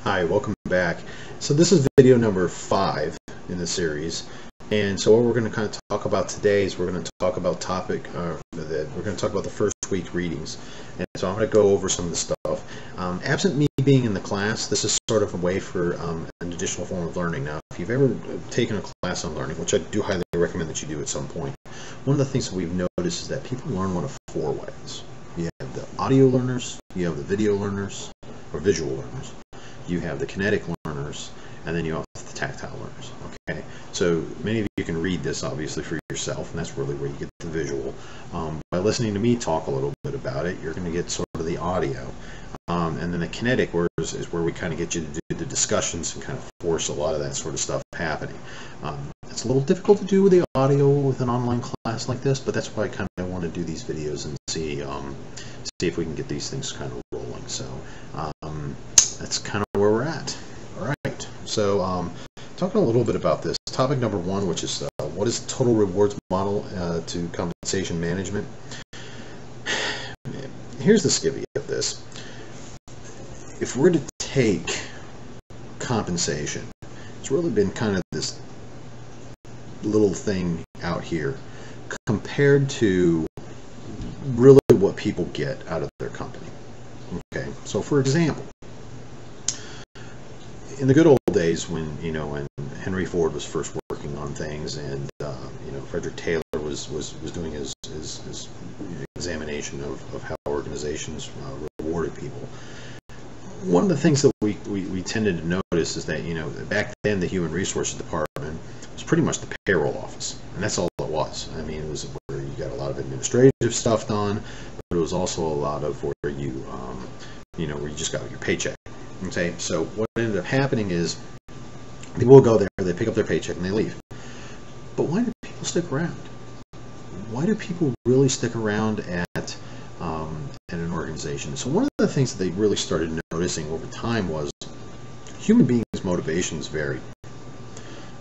Hi, welcome back. So this is video number 5 in the series, and so what we're going to kind of talk about today is we're going to talk about the first week readings. And so I'm going to go over some of the stuff. Absent me being in the class, this is sort of a way for an additional form of learning. Now, if you've ever taken a class on learning, which I do highly recommend that you do at some point, one of the things that we've noticed is that people learn one of 4 ways. You have the audio learners, you have the video learners, or visual learners. You have the kinetic learners, and then you have the tactile learners. Okay, so many of you can read this obviously for yourself, and that's really where you get the visual. By listening to me talk a little bit about it, you're going to get sort of the audio. And then the kinetic words is where we kind of get you to do the discussions and kind of force a lot of that sort of stuff happening. It's a little difficult to do with the audio with an online class like this, but that's why I kind of want to do these videos and see if we can get these things kind of rolling. So that's kind of where we're at. All right. So talking a little bit about this topic number 1, which is what is the total rewards model to compensation management. Here's the skivvy of this. If we're to take compensation, it's really been kind of this little thing out here compared to really what people get out of their company. Okay, so for example, in the good old days when when Henry Ford was first working on things, and Frederick Taylor was doing his examination of how organizations rewarded people. One of the things that we tended to notice is that back then the human resources department was pretty much the payroll office, and that's all it was. I mean, it was where you got a lot of administrative stuff done, but it was also a lot of where you where you just got your paycheck. Okay, so what ended up happening is people will go there, they pick up their paycheck, and they leave. But why do people stick around? Why do people really stick around at an organization? So one of the things that they really started noticing over time was human beings' motivations vary.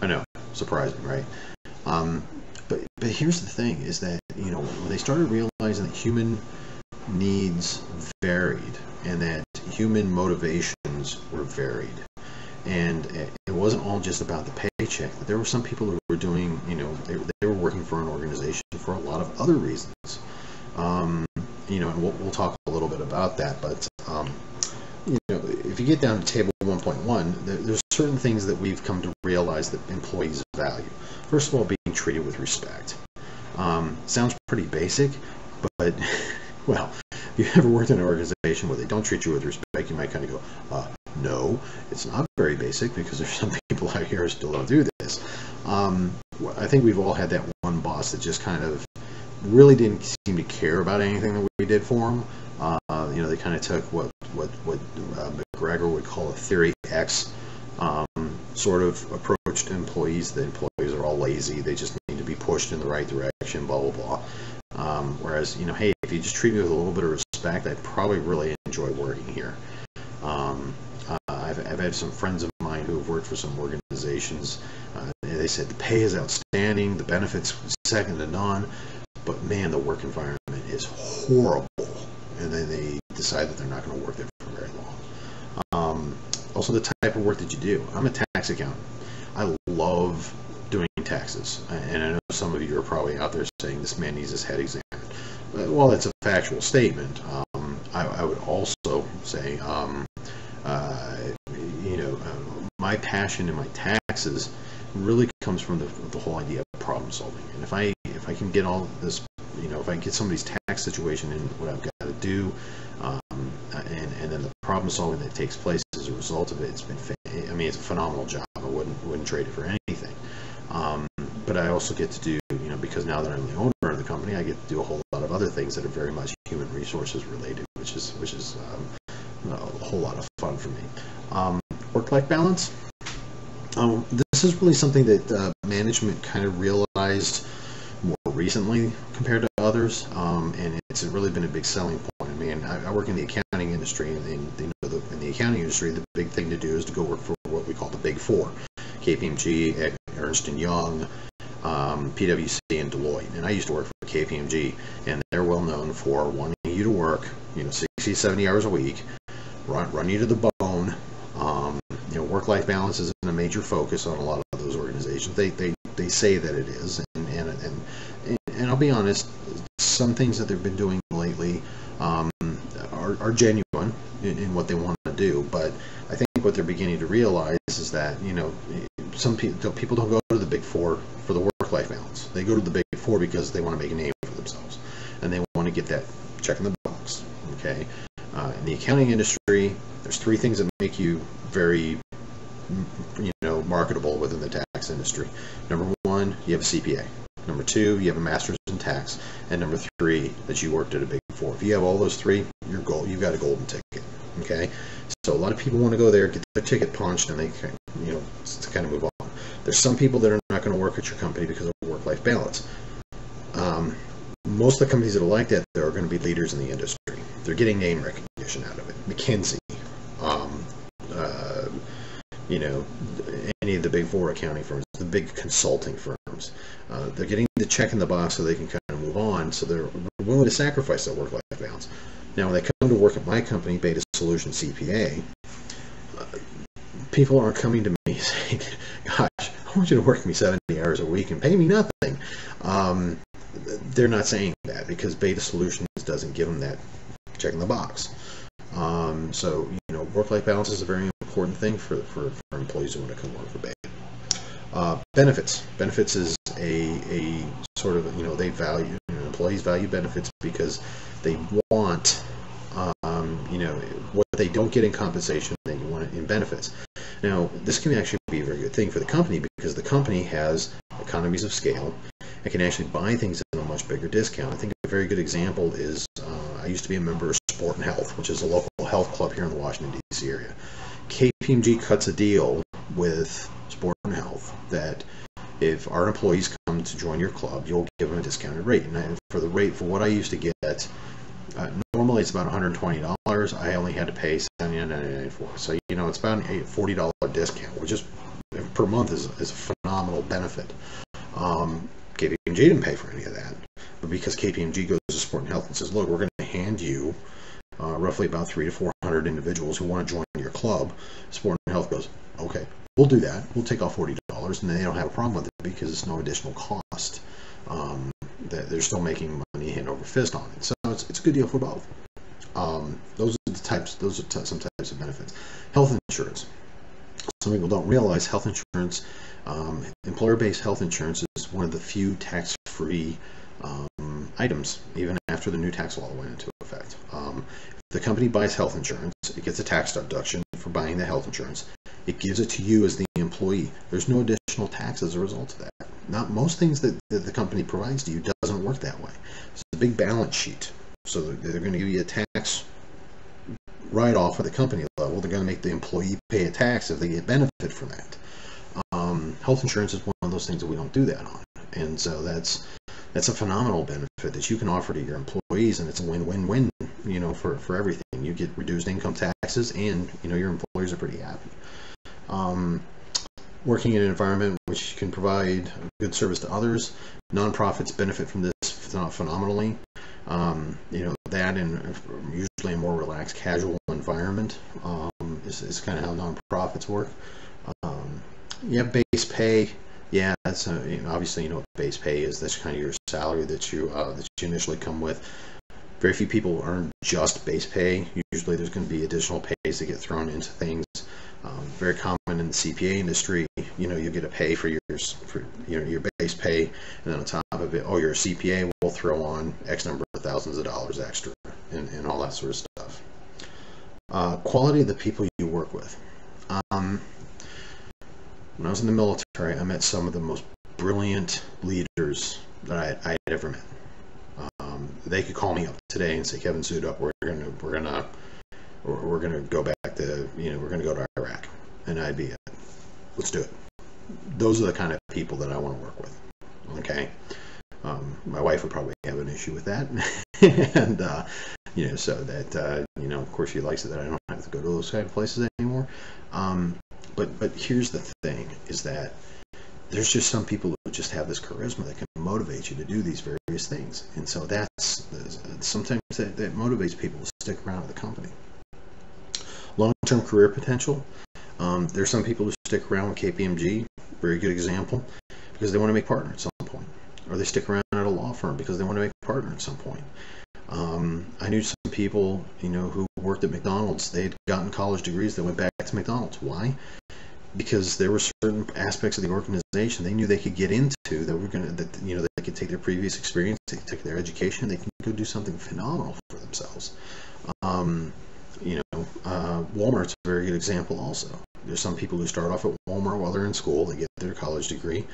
I know, surprising, right? But here's the thing: is that when they started realizing that human needs varied and that human motivations were varied, and it wasn't all just about the paycheck. There were some people who were doing, they were working for an organization for a lot of other reasons. And we'll talk a little bit about that. But if you get down to table 1.1, there's certain things that we've come to realize that employees value. First of all, being treated with respect. Sounds pretty basic, but well, if you ever worked in an organization where they don't treat you with respect, you might kind of go, no, it's not very basic, because there's some people out here who still don't do this. I think we've all had that one boss that just kind of really didn't seem to care about anything that we did for them. They kind of took what McGregor would call a Theory X sort of approach to employees. The employees are all lazy, they just need to be pushed in the right direction, blah blah blah. Whereas hey, if you just treat me with a little bit of respect, I'd probably really enjoy working here. I've had some friends of mine who have worked for some organizations. They said the pay is outstanding, the benefits second to none, but man, the work environment is horrible. And then they decide that they're not going to work there for very long. Also, the type of work that you do. I'm a tax accountant. I love doing taxes, and I know some of you are probably out there saying this man needs his head examined. Well, that's a factual statement. I would also say, my passion in my taxes really comes from the whole idea of problem solving. And if I can get all this, if I can get somebody's tax situation in what I've got to do, and then the problem solving that takes place as a result of it, it's a phenomenal job. I wouldn't trade it for anything. But I also get to do, because now that I'm the owner of the company, I get to do a whole lot of other things that are very much human resources related, which is a whole lot of fun for me. Work-life balance. This is really something that management kind of realized more recently compared to others, and it's really been a big selling point. I mean, I work in the accounting industry, and in the accounting industry, the big thing to do is to go work for what we call the Big Four: KPMG, Ernst & Young, PwC, and Deloitte. And I used to work for KPMG, and they're well known for wanting you to work 60, 70 hours a week, run you to the bone, work-life balance isn't a major focus on a lot of those organizations. They say that it is, and I'll be honest, some things that they've been doing lately are genuine in what they want to do, but I think what they're beginning to realize is that, you know, some people don't go to the Big Four for the work-life balance. They go to the Big Four because they want to make a name for themselves, and they want to get that check in the box. Okay, in the accounting industry, there's three things that make you very, you know, marketable within the tax industry. Number one, you have a CPA. Number two, you have a master's in tax, and number three, that you worked at a Big Four. If you have all those three, you've got a golden ticket. Okay, so a lot of people want to go there, get their ticket punched, and they, you know, to kind of move on. There's some people that are not going to work at your company because of work-life balance. Most of the companies that are like that, they're going to be leaders in the industry. They're getting name recognition out of it. McKinsey, you know, any of the Big Four accounting firms, the big consulting firms. They're getting the check in the box so they can kind of move on, so they're willing to sacrifice that work-life balance. Now, when they come to work at my company, Beta Solutions CPA, people aren't coming to me saying, gosh, I want you to work me 70 hours a week and pay me nothing. They're not saying that because Beta Solutions doesn't give them that check in the box. So, you know, work-life balance is a very important thing for employees who want to come work for Beta. Benefits. Benefits is a sort of, you know, they value, you know, employees value benefits because they want, you know, what they don't get in compensation, they want it in benefits. Now, this can actually be a very good thing for the company because the company has economies of scale and can actually buy things at a much bigger discount. I think a very good example is I used to be a member of Sport and Health, which is a local health club here in the Washington, D.C. area. KPMG cuts a deal with Sport and Health that if our employees come to join your club, you'll give them a discounted rate. And for the rate for what I used to get, normally it's about $120. I only had to pay $79.99 for it. So, you know, it's about a $40 discount, which is per month is a phenomenal benefit. KPMG didn't pay for any of that, but because KPMG goes to Sport and Health and says, look, we're going to hand you roughly about 300 to 400 individuals who want to join your club, Sport and Health goes, okay, we'll do that. We'll take off $40, and they don't have a problem with it because it's no additional cost. That they're still making money hand over fist on it. So it's a good deal for both. Those are the types. Those are some types of benefits. Health insurance. Some people don't realize health insurance, employer-based health insurance is one of the few tax-free items, even after the new tax law went into effect. If the company buys health insurance, it gets a tax deduction for buying the health insurance. It gives it to you as the employee. There's no additional tax as a result of that. Not most things that the company provides to you doesn't work that way. It's a big balance sheet. So they're going to give you a tax write-off at the company level. They're going to make the employee pay a tax if they get benefit from that. Health insurance is one of those things that we don't do that on. And so that's a phenomenal benefit that you can offer to your employees, and it's a win-win-win, you know, for everything. You get reduced income taxes, and, you know, your employees are pretty happy. Working in an environment which can provide good service to others. Nonprofits benefit from this phenomenally. You know, that and usually a more relaxed, casual environment is kind of how nonprofits work. You have base pay. Yeah, that's you know, obviously, you know what base pay is. That's kind of your salary that you initially come with. Very few people earn just base pay. Usually, there's going to be additional pays that get thrown into things. Very common in the CPA industry. You know, you get a pay for you know, your base pay, and then on top of it, oh, you're a CPA. We'll throw on X number of thousands of dollars extra, and all that sort of stuff. Quality of the people you work with. When I was in the military, I met some of the most brilliant leaders that I had ever met. They could call me up today and say, Kevin, suit up. We're gonna go back to, you know, we're gonna go to Iraq, and I'd be, let's do it. Those are the kind of people that I want to work with. Okay. My wife would probably have an issue with that, and you know, so that you know, of course, she likes it that I don't have to go to those kind of places anymore. But here's the thing: is that there's just some people who just have this charisma that can motivate you to do these various things, and so that's sometimes that motivates people to stick around at the company. Long-term career potential. There's some people who stick around with KPMG, very good example, because they want to make partner at some point. Or they stick around at a law firm because they want to make partner at some point. I knew some people, who worked at McDonald's. They had gotten college degrees that went back to McDonald's. Why? Because there were certain aspects of the organization they knew they could get into that were they could take their previous experience, they could take their education, they can go do something phenomenal for themselves. Walmart's a very good example also. There's some people who start off at Walmart while they're in school, they get their college degree,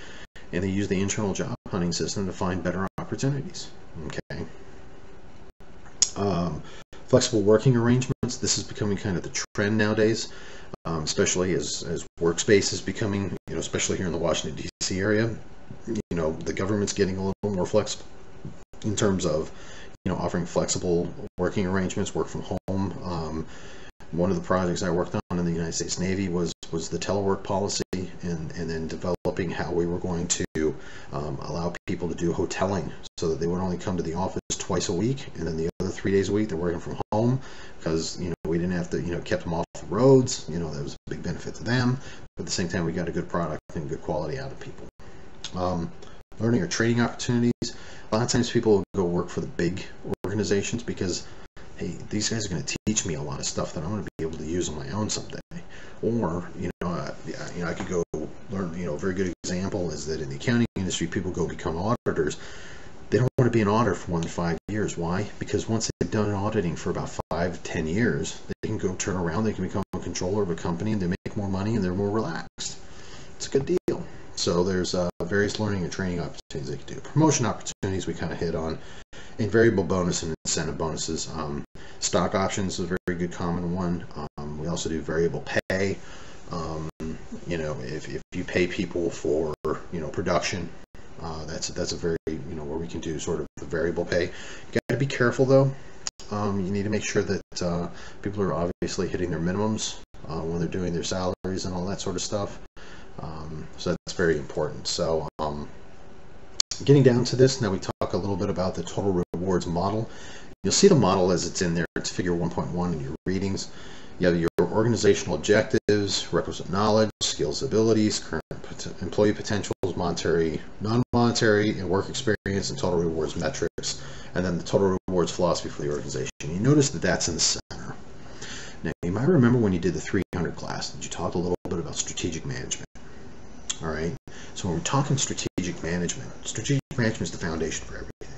and they use the internal job hunting system to find better opportunities. Okay. Flexible working arrangements. This is becoming kind of the trend nowadays, especially as workspace is becoming, especially here in the Washington, D.C. area. The government's getting a little more flexible in terms of, offering flexible working arrangements, work from home. One of the projects I worked on in the United States Navy was the telework policy, and then developing how we were going to allow people to do hoteling so that they would only come to the office twice a week, and then the other 3 days a week they're working from home, because we didn't have to kept them off the roads. That was a big benefit to them, but at the same time we got a good product and good quality out of people. Learning or training opportunities. A lot of times people go work for the big organizations because, hey, these guys are going to teach me a lot of stuff that I'm going to be able to use on my own someday. Or, I could go learn, a very good example is that in the accounting industry, people go become auditors. They don't want to be an auditor for more than 5 years. Why? Because once they've done auditing for about 5 to 10 years, they can go turn around, they can become a controller of a company, and they make more money, and they're more relaxed. It's a good deal. So there's various learning and training opportunities they can do. Promotion opportunities we kind of hit on, and variable bonus and incentive bonuses. Stock options is a very good common one. We also do variable pay. If you pay people for production, that's a very where we can do sort of the variable pay. You got to be careful though. You need to make sure that people are obviously hitting their minimums when they're doing their salaries and all that sort of stuff. So that's very important. So getting down to this, now we talk a little bit about the total rewards model. You'll see the model as it's in there. It's figure 1.1 in your readings. You have your organizational objectives, requisite knowledge, skills, abilities, current employee potentials, monetary, non-monetary, and work experience, and total rewards metrics, and then the total rewards philosophy for the organization. You notice that that's in the center. Now, you might remember when you did the 300 class that you talked a little bit about strategic management. All right. So when we're talking strategic management is the foundation for everything.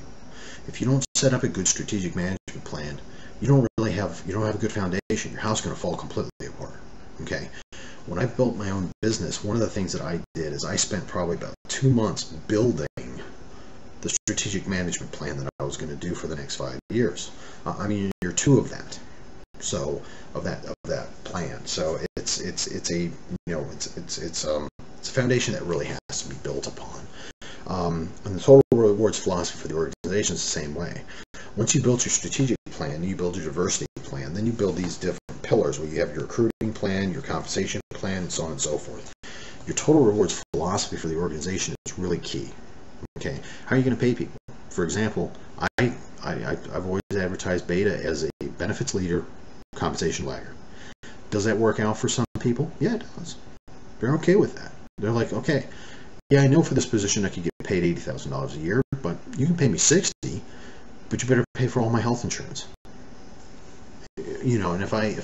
If you don't set up a good strategic management plan, you don't have a good foundation. Your house is going to fall completely apart. Okay. When I built my own business, one of the things that I did is I spent probably about 2 months building the strategic management plan that I was going to do for the next 5 years. Year 2 of that. So of that plan. So it's a foundation that really has to be built upon. And the total rewards philosophy for the organization is the same way. Once you build your strategic plan, you build your diversity plan, then you build these different pillars where you have your recruiting plan, your compensation plan, and so on and so forth. Your total rewards philosophy for the organization is really key. Okay, how are you going to pay people? For example, I've always advertised Beta as a benefits leader, compensation lagger. Does that work out for some people? Yeah, it does. They're okay with that. They're like, okay, yeah, I know for this position I could get paid $80,000 a year, but you can pay me $60, but you better pay for all my health insurance. And if I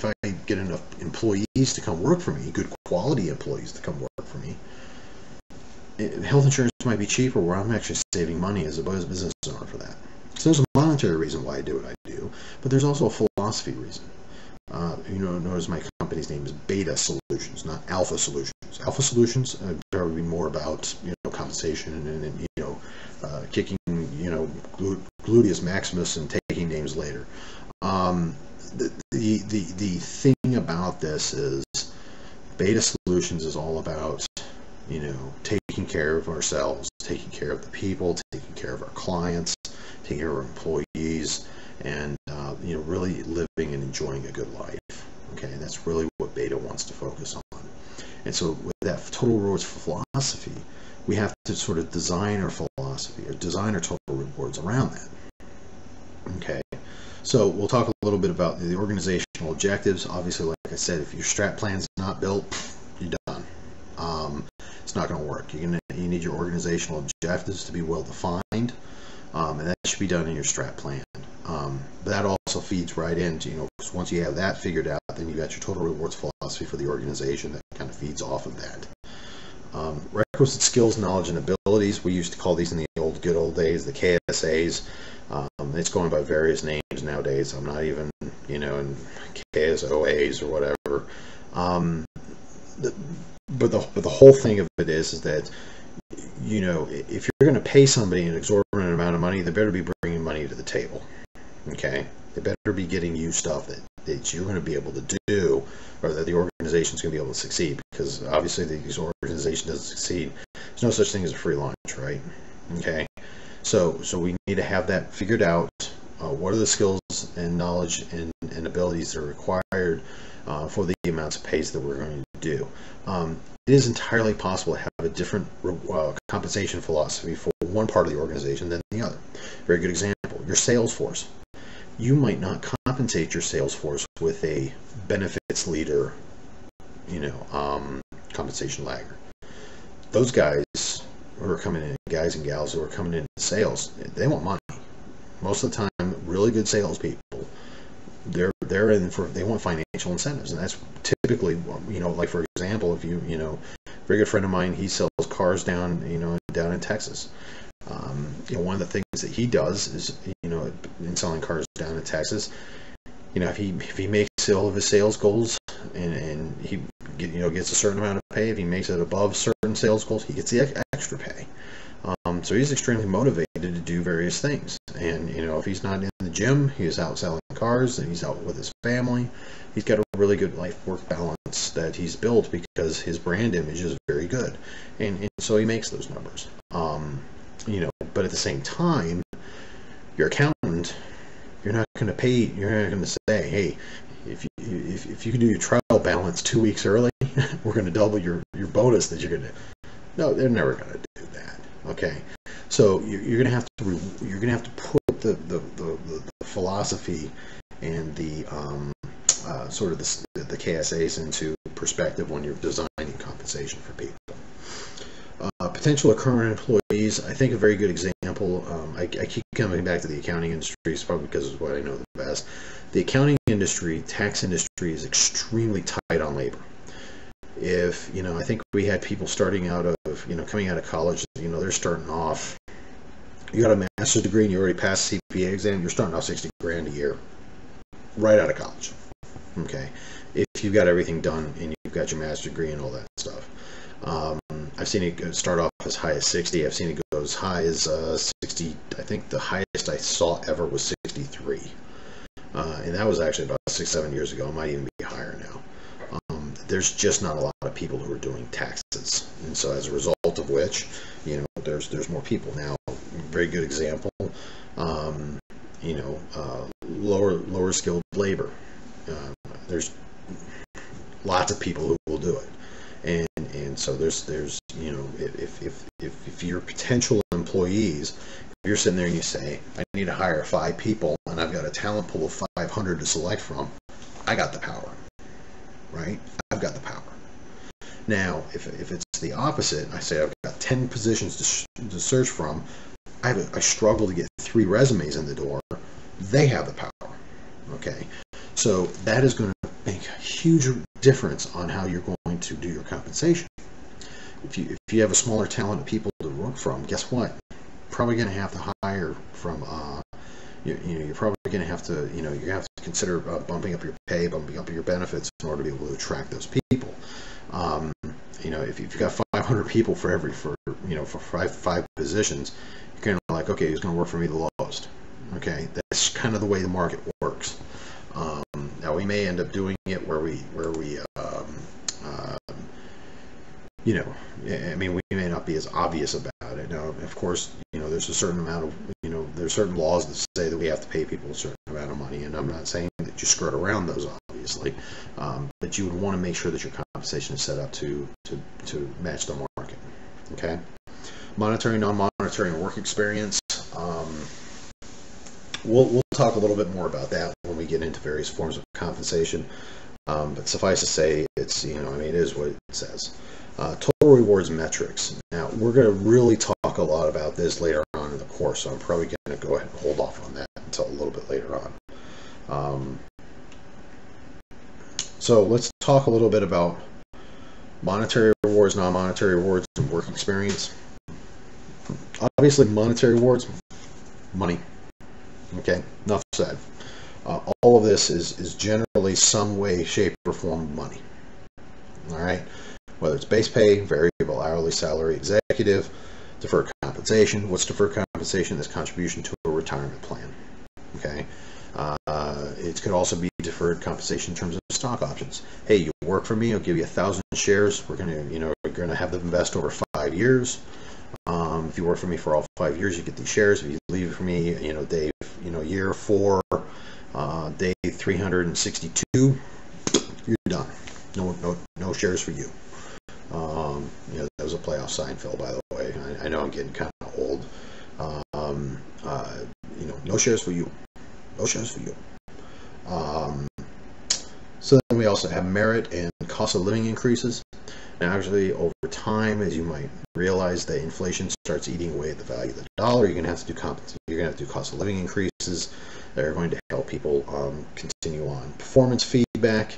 get enough employees to come work for me, good quality employees to come work for me, health insurance might be cheaper where I'm actually saving money as a business owner for that. So there's a monetary reason why I do what I do, but there's also a philosophy reason. Notice my company's name is Beta Solutions, not Alpha Solutions. Alpha Solutions probably be more about compensation and kicking gluteus maximus and taking names later. The thing about this is Beta Solutions is all about taking care of ourselves, taking care of the people, taking care of our clients, taking care of our employees, and really living and enjoying a good life. Okay, and that's really what Beta wants to focus on. And so with that total rewards philosophy, we have to sort of design our philosophy or design our total rewards around that. Okay, so we'll talk a little bit about the organizational objectives. Obviously, like I said, if your strat plan is not built, You're done. It's not going to work. You need your organizational objectives to be well defined, and that should be done in your strat plan. But that also feeds right into, because once you have that figured out, then you got your total rewards philosophy for the organization that kind of feeds off of that. Requisite skills, knowledge, and abilities. We used to call these in the good old days the KSAs. It's going by various names nowadays. I'm not even, in KSOAs or whatever. But the whole thing of it is that, if you're going to pay somebody an exorbitant amount of money, they better be bringing money to the table. Okay? They better be getting you stuff that you're going to be able to do, or that the organization's going to be able to succeed. Because obviously, the organization doesn't succeed. There's no such thing as a free lunch, right? Okay? So we need to have that figured out. What are the skills and knowledge and abilities that are required for the amounts of pays that we're going to do. It is entirely possible to have a different compensation philosophy for one part of the organization than the other. Very good example, your sales force. You might not compensate your sales force with a benefits leader, compensation lagger. Those guys who are coming in, guys and gals who are coming into sales, they want money. Most of the time, really good salespeople, they're in for, they want financial incentives, and that's typically, like for example, if a very good friend of mine, he sells cars down in Texas. One of the things that he does is, in selling cars down in Texas, if he makes all of his sales goals and he gets a certain amount of pay, if he makes it above certain sales goals, he gets the extra pay. So he's extremely motivated to do various things. And, if he's not in the gym, he's out selling cars and he's out with his family. He's got a really good life-work balance that he's built because his brand image is very good. And so he makes those numbers. But at the same time, your accountant, you're not going to say, hey, if you can do your trial balance 2 weeks early, we're going to double your bonus that you're going to. No, they're never going to do that. Okay, so you're going to have to put the philosophy and the sort of the KSAs into perspective when you're designing compensation for people. Potential or current employees, I think a very good example, I keep coming back to the accounting industry, it's probably because it's what I know the best. The accounting industry, tax industry is extremely tight on labor. If, I think we had people starting out of, coming out of college, they're starting off, you got a master's degree and you already passed the CPA exam, you're starting off 60 grand a year, right out of college. Okay, if you've got everything done and you've got your master's degree and all that stuff. I've seen it start off as high as 60. I've seen it go as high as 60. I think the highest I saw ever was 63. And that was actually about 6-7 years ago. It might even be higher now. There's just not a lot of people who are doing taxes. And so as a result of which, there's more people now. Very good example, lower skilled labor. There's lots of people who will do it. And so there's if your potential employees, if you're sitting there and you say, I need to hire 5 people and I've got a talent pool of 500 to select from, I got the power, right? I've got the power. Now, if it's the opposite, I say I've got 10 positions to search from, I struggle to get 3 resumes in the door, they have the power, okay? So that is going to make a huge difference on how you're going to do your compensation. If you have a smaller talent of people to work from, guess what? You're probably going to have to hire from. You're probably going to have to. You're going to have to consider bumping up your pay, bumping up your benefits in order to be able to attract those people. If you've got 500 people for five positions, you're kind of like, okay, who's going to work for me the lowest? Okay, that's kind of the way the market works. Now we may end up doing it where we we may not be as obvious about it. Now, of course, there's a certain amount of, there's certain laws that say that we have to pay people a certain amount of money, and I'm not saying that you skirt around those, obviously, but you would want to make sure that your compensation is set up to match the market. Okay, monetary, non-monetary, and work experience. We'll talk a little bit more about that when we get into various forms of compensation. But suffice to say, it's, I mean, it is what it says. Total rewards metrics. Now, we're going to really talk a lot about this later on in the course, so I'm probably going to go ahead and hold off on that until a little bit later on. So let's talk a little bit about monetary rewards, non-monetary rewards, and work experience. Obviously, monetary rewards, money. Okay, enough said. All of this is generally some way, shape, or form of money. All right, whether it's base pay, variable hourly salary, executive, deferred compensation. What's deferred compensation? Is contribution to a retirement plan. Okay, it could also be deferred compensation in terms of stock options. Hey, you work for me, I'll give you 1,000 shares. We're gonna have them invest over 5 years. If you work for me for all 5 years, you get these shares. If you leave for me, day, year 4, day 362, you're done. No shares for you. That was a playoff Seinfeld, by the way. I know I'm getting kind of old. No shares for you. No shares for you. So then we also have merit and cost of living increases. Now, actually, over time, as you might realize, that inflation starts eating away at the value of the dollar. You're going to have to do cost of living increases that are going to help people continue on. Performance feedback.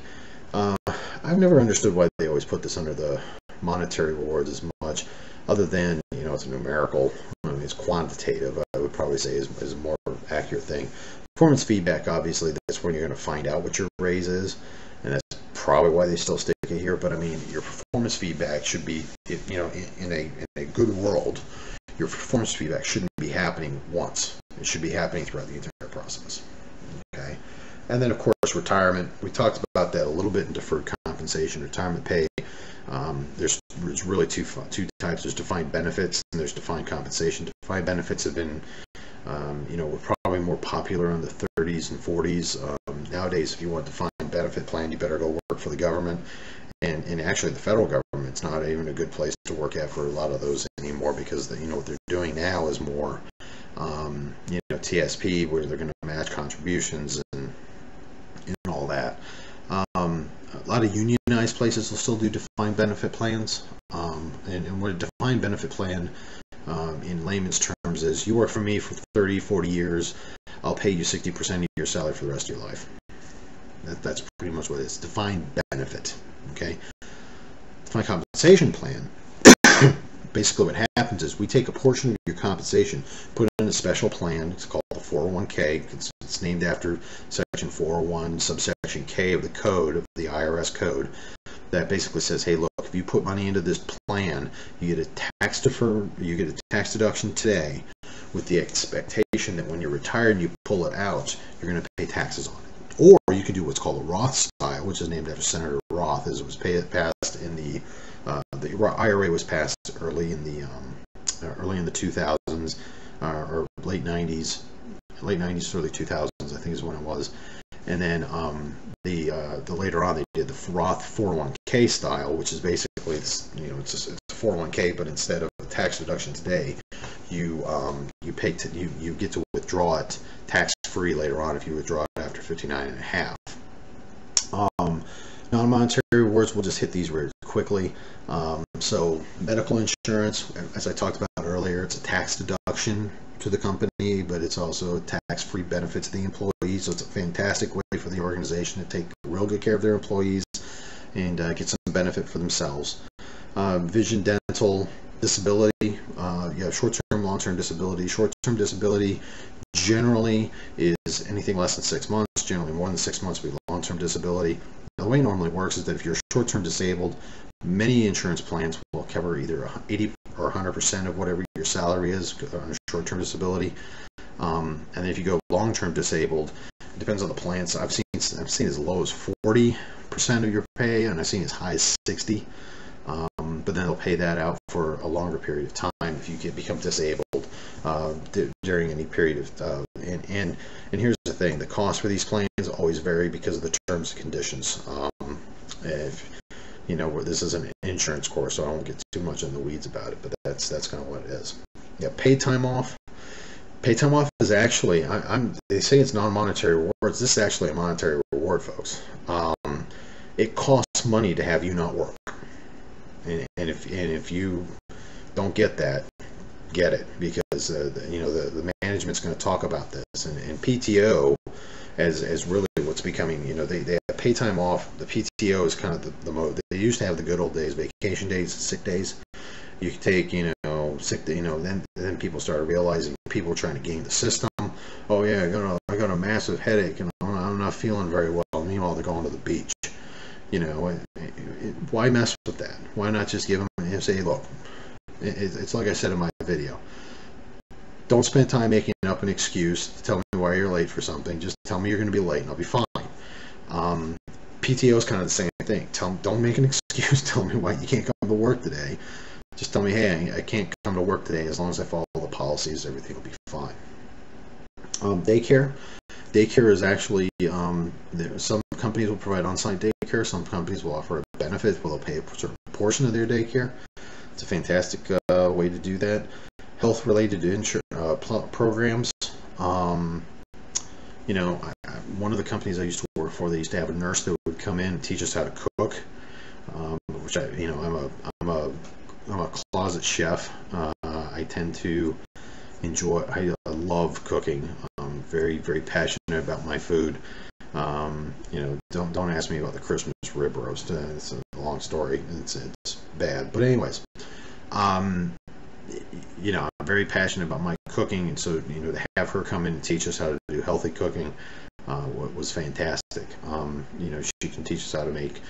I've never understood why they always put this under the monetary rewards as much, other than it's a numerical. I mean, it's quantitative. I would probably say is a more accurate thing. Performance feedback, obviously, that's when you're going to find out what your raise is, and that's probably why they still stick it here. But I mean, your performance feedback should be, in a good world, your performance feedback shouldn't be happening once. It should be happening throughout the entire process. Okay, and then of course retirement. We talked about that a little bit in deferred compensation, retirement pay. There's really two types. There's defined benefits and there's defined compensation. Defined benefits have been were probably more popular in the 30s and 40s. Nowadays, if you want a defined benefit plan, you better go work for the government. And actually, the federal government's not even a good place to work at for a lot of those anymore, because what they're doing now is more, TSP, where they're going to match contributions and all that. A lot of unionized places will still do defined benefit plans. And what a defined benefit plan, in layman's terms, is you work for me for 30, 40 years, I'll pay you 60% of your salary for the rest of your life. That's pretty much what it is. Defined benefit. Okay? Defined compensation plan. Basically what happens is we take a portion of your compensation, put it in a special plan. It's called the 401k. It's named after section 401 subsection K of the code, of the IRS code, that basically says, hey, look, if you put money into this plan, you get a tax deduction today, with the expectation that when you're retired and you pull it out, you're going to pay taxes on it. Or you can do what's called a Roth style, which is named after Senator Roth, as it was passed in the IRA was passed early in the 2000s, or late 90s, early 2000s, I think is when it was. And then the later on they did the Roth 401k style, which is basically it's a 401k, but instead of a tax deduction today, you get to withdraw it tax free later on if you withdraw it after 59 and a half. Non-monetary rewards, we'll just hit these really quickly. So medical insurance, as I talked about earlier, it's a tax deduction to the company, but it's also a tax-free benefit to the employees. So it's a fantastic way for the organization to take real good care of their employees and get some benefit for themselves. Vision, dental, disability, short-term, long-term disability. Short-term disability generally is anything less than 6 months. Generally more than 6 months will be long-term disability. The way it normally works is that if you're short-term disabled, many insurance plans will cover either 80 or 100% of whatever your salary is on a short-term disability. And then if you go long-term disabled, it depends on the plan. So I've seen as low as 40% of your pay, and I've seen as high as 60%. But then they'll pay that out for a longer period of time if you become disabled during any period of and here's the thing: the cost for these plans always vary because of the terms and conditions. This is an insurance course, so I won't get too much in the weeds about it, but that's kind of what it is. Yeah, paid time off. Paid time off is actually, they say it's non-monetary rewards. This is actually a monetary reward, folks. it costs money to have you not work. And if you don't get that, get it, because the management's going to talk about this, and PTO as really what's becoming, they have pay time off. The PTO is kind of the mode. They used to have the good old days, vacation days, sick days. You could take, sick, then people started realizing people were trying to game the system. Oh yeah, I got a massive headache and I'm not feeling very well. Meanwhile, they're going to the beach. Why mess with that? Why not just give them and say, look, it's like I said in my video. Don't spend time making up an excuse to tell me why you're late for something. Just tell me you're going to be late and I'll be fine. PTO is kind of the same thing. Don't make an excuse. Tell me why you can't come to work today. Just tell me, hey, I can't come to work today. As long as I follow the policies, everything will be fine. Daycare is actually, some companies will provide on-site daycare. Some companies will offer a benefit where they'll pay a certain portion of their daycare. It's a fantastic way to do that. Health-related programs. One of the companies I used to work for, they used to have a nurse that would come in and teach us how to cook, which I'm a closet chef. I tend to enjoy. I love cooking. I'm very, very passionate about my food. Don't ask me about the Christmas rib roast. It's a long story. It's bad, but anyways, I'm very passionate about my cooking, and so to have her come in and teach us how to do healthy cooking was fantastic. She can teach us how to make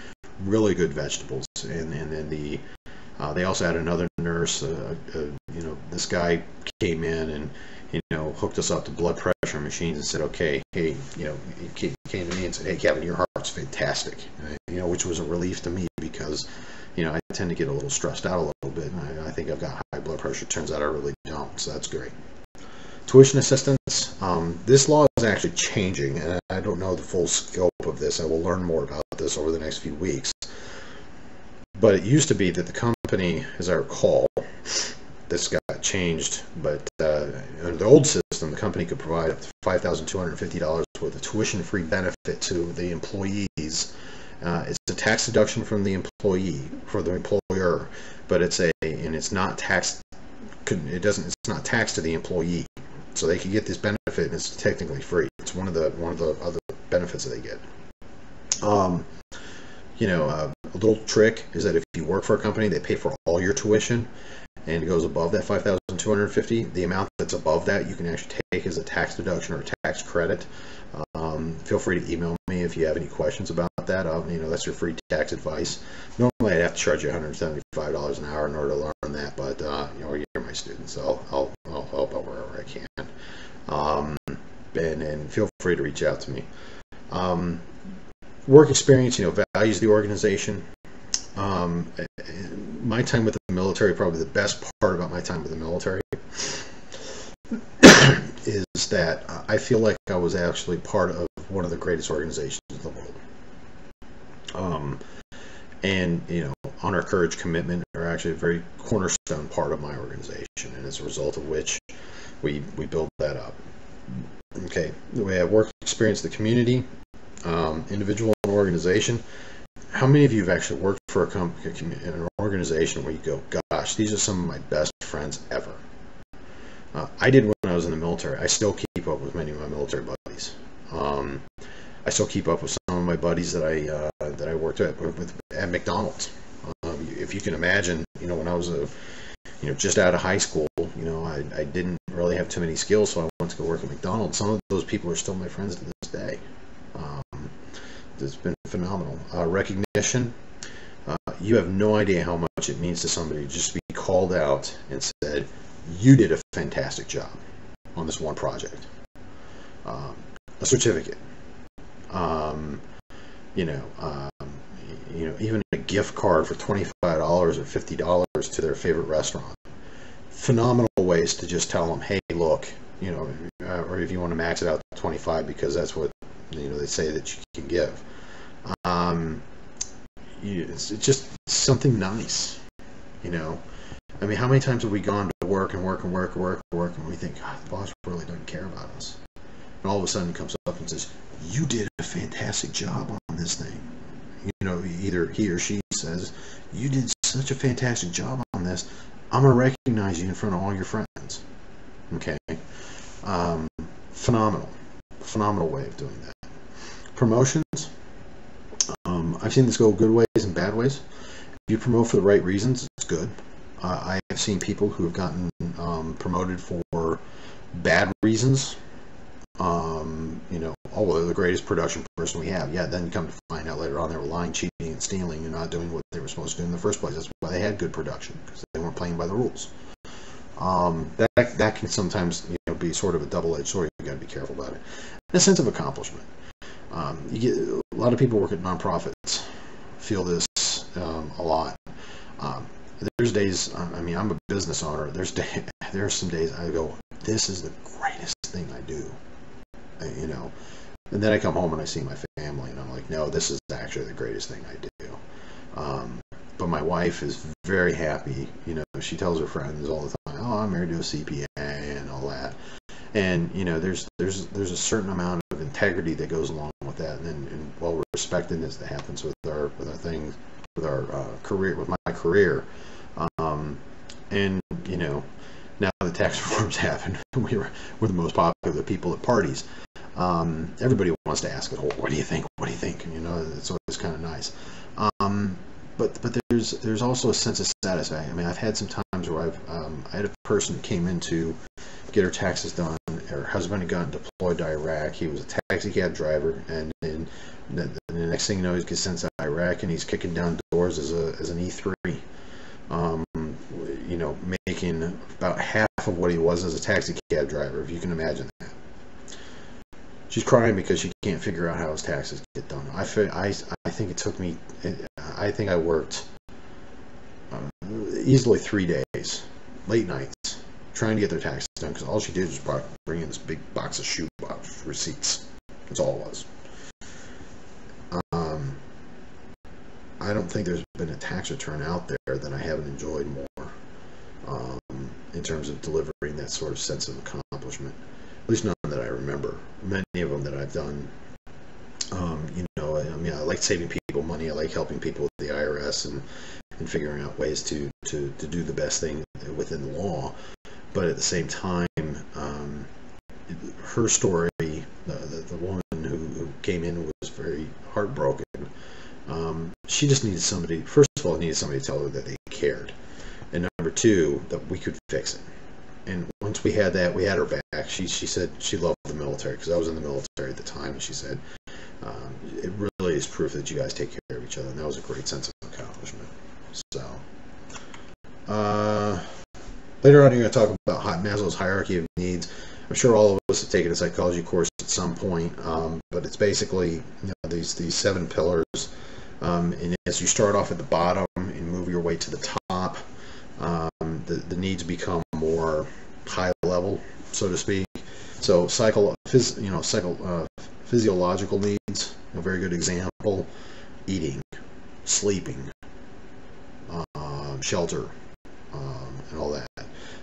really good vegetables, and then they also had another nurse. This guy came in and hooked us up to blood pressure machines and said, okay, hey, he came to me and said, hey, Kevin, your heart's fantastic, which was a relief to me because I tend to get a little stressed out a little bit, and I think I've got high blood pressure. Turns out I really don't, so that's great. Tuition assistance. This law is actually changing, and I don't know the full scope of this. I will learn more about this over the next few weeks. But it used to be that the company, as I recall, this got changed, but under the old system, the company could provide up to $5,250 worth of tuition-free benefit to the employees. It's a tax deduction from the employee for the employer, but it's not taxed. It's not taxed to the employee, so they can get this benefit, and it's technically free. It's one of the other benefits that they get. A little trick is that if you work for a company, they pay for all your tuition, and it goes above that $5,250. The amount that's above that, you can actually take as a tax deduction or a tax credit. Feel free to email me if you have any questions about that. That's your free tax advice. Normally, I'd have to charge you $175 an hour in order to learn that, but you're my student, so I'll help out wherever I can. And feel free to reach out to me. Work experience, values the organization. My time with the military, probably the best part about my time with the military is that I feel like I was actually part of one of the greatest organizations in the world. Honor, courage, commitment are actually a very cornerstone part of my organization, and as a result of which we build that up. Okay, we have work experience, the community, individual and organization. How many of you have actually worked for an organization where you go, gosh, these are some of my best friends ever? I did when I was in the military. I still keep up with many of my military buddies. I still keep up with some of my buddies that I worked at McDonald's. If you can imagine, when I was just out of high school, I didn't really have too many skills, so I went to go work at McDonald's. Some of those people are still my friends to this day. It's been phenomenal. Recognition. You have no idea how much it means to somebody to just be called out and said, you did a fantastic job on this one project. A certificate. Even a gift card for $25 or $50 to their favorite restaurant. Phenomenal ways to just tell them, hey, look, or if you want to max it out to 25 because that's what they say that you can give. It's just something nice, I mean, how many times have we gone to work and we think, God, the boss really doesn't care about us, and all of a sudden he comes up and says, you did a fantastic job on this thing. either he or she says, you did such a fantastic job on this, I'm going to recognize you in front of all your friends. Okay. Um, phenomenal way of doing that. Promotions, I've seen this go good ways and bad ways. If you promote for the right reasons, it's good. I have seen people who have gotten promoted for bad reasons. Oh, well, they're the greatest production person we have. Yeah, then you come to find out later on they were lying, cheating, and stealing, and not doing what they were supposed to do in the first place. That's why they had good production, because they weren't playing by the rules. That can sometimes be sort of a double-edged sword. You got to be careful about it. And a sense of accomplishment. You get a lot of people work at nonprofits feel this a lot. There's days. I'm a business owner. There's some days I go, this is the greatest thing I do. And then I come home and I see my family, and I'm like, no, this is actually the greatest thing I do. But my wife is very happy. She tells her friends all the time, oh, I'm married to a CPA and all that. And there's a certain amount of integrity that goes along with that, and well-respectedness that happens with our things, with our career, with my career. And now the tax reforms happen. We're the most popular people at parties. Everybody wants to ask it, oh, what do you think? What do you think? It's always kind of nice. But there's also a sense of satisfaction. I've had some times where I had a person came in to get her taxes done. Her husband had gotten deployed to Iraq. He was a taxi cab driver, and then the next thing you know, he gets sent to Iraq, and he's kicking down doors as an E3. Making about half of what he was as a taxi cab driver, if you can imagine that. She's crying because she can't figure out how his taxes get done. I think it took me, I think I worked easily 3 days, late nights, trying to get their taxes done, because all she did was bring in this big box of shoebox receipts. That's all it was. I don't think there's been a tax return out there that I haven't enjoyed more in terms of delivering that sort of sense of accomplishment. At least none that I remember. Many of them that I've done, I like saving people money. I like helping people with the IRS and figuring out ways to do the best thing within the law. But at the same time, her story, the woman who came in was very heartbroken. She just needed somebody, first of all, needed somebody to tell her that they cared. And number two, that we could fix it. And once we had that, we had her back. She said she loved the military, because I was in the military at the time, and she said, it really is proof that you guys take care of each other, and that was a great sense of accomplishment. So, later on, you're going to talk about Maslow's hierarchy of needs. I'm sure all of us have taken a psychology course at some point, but it's basically these 7 pillars. And as you start off at the bottom and move your way to the top, the needs become more high level, so to speak. So physiological needs, a very good example: eating, sleeping, shelter, and all that.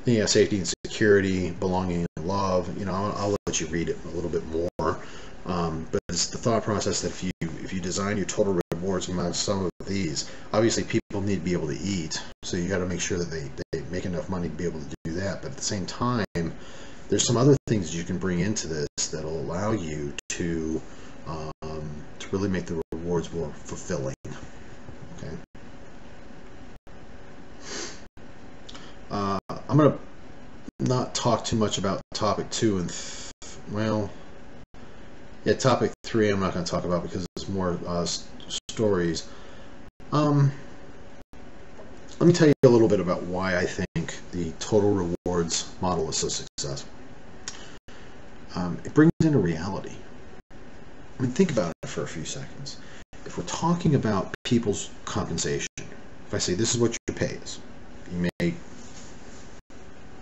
Then you have safety and security, belonging and love. I'll let you read it a little bit more. But it's the thought process that if you design your total rewards around some of these, obviously people need to be able to eat, so you got to make sure that they make enough money to be able to do that. But at the same time, there's some other things you can bring into this that'll allow you to really make the rewards more fulfilling. Okay. I'm gonna not talk too much about topic 2 and topic 3 I'm not going to talk about, because it's more stories. Let me tell you a little bit about why I think the total rewards model is so successful. It brings into reality. Think about it for a few seconds. If we're talking about people's compensation, if I say this is what your pay is, you make,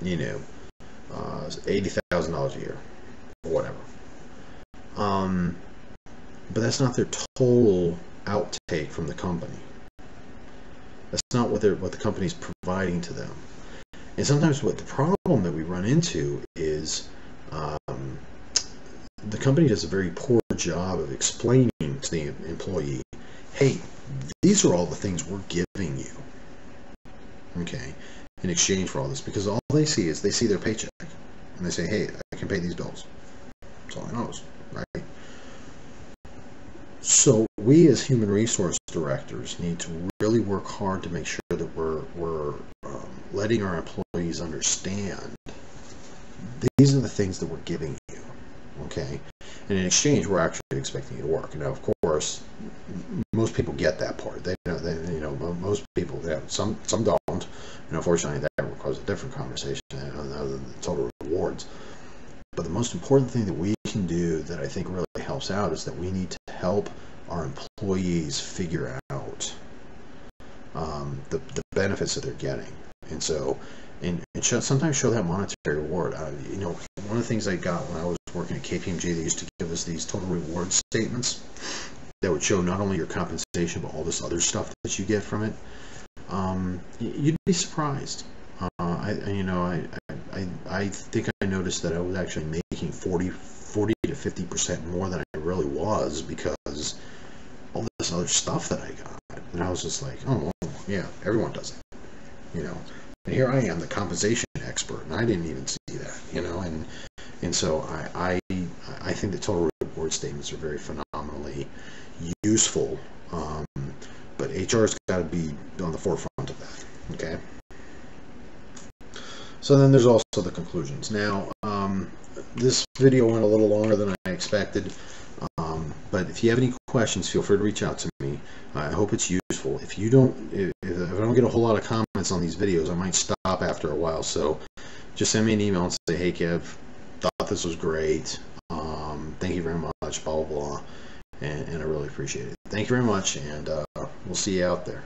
$80,000 a year, or whatever. But that's not their total outtake from the company. That's not what the company's providing to them. And sometimes what the problem that we run into is the company does a very poor job of explaining to the employee, hey, these are all the things we're giving you, okay, in exchange for all this, because all they see is they see their paycheck and they say, hey, I can pay these bills. That's all I know, right? So we as human resource directors need to really work hard to make sure that we're letting our employees understand these are the things that we're giving you, okay? And in exchange, we're actually expecting you to work. Now, of course, most people get that part. They know, most people, some don't. And unfortunately, that requires a different conversation other than the total rewards. But the most important thing that we can do that I think really helps out is that we need to help our employees figure out the benefits that they're getting. And so, and sometimes show that monetary reward. You know, one of the things I got when I was working at KPMG, they used to give us these total reward statements that would show not only your compensation, but all this other stuff that you get from it. You'd be surprised. I think I noticed that I was actually making 40 to 50% more than I really was, because all this other stuff that I got. And I was just like, oh, yeah, everyone does it, you know. And here I am, the compensation expert, and I didn't even see that, you know. And so I think the total reward statements are very phenomenally useful, but HR's got to be on the forefront of that, okay? So then there's also the conclusions. Now, this video went a little longer than I expected, but if you have any questions, feel free to reach out to me. I hope it's useful. If I don't get a whole lot of comments on these videos, I might stop after a while. So just send me an email and say, hey, Kev, thought this was great. Thank you very much, blah, blah, blah. And I really appreciate it. Thank you very much, and we'll see you out there.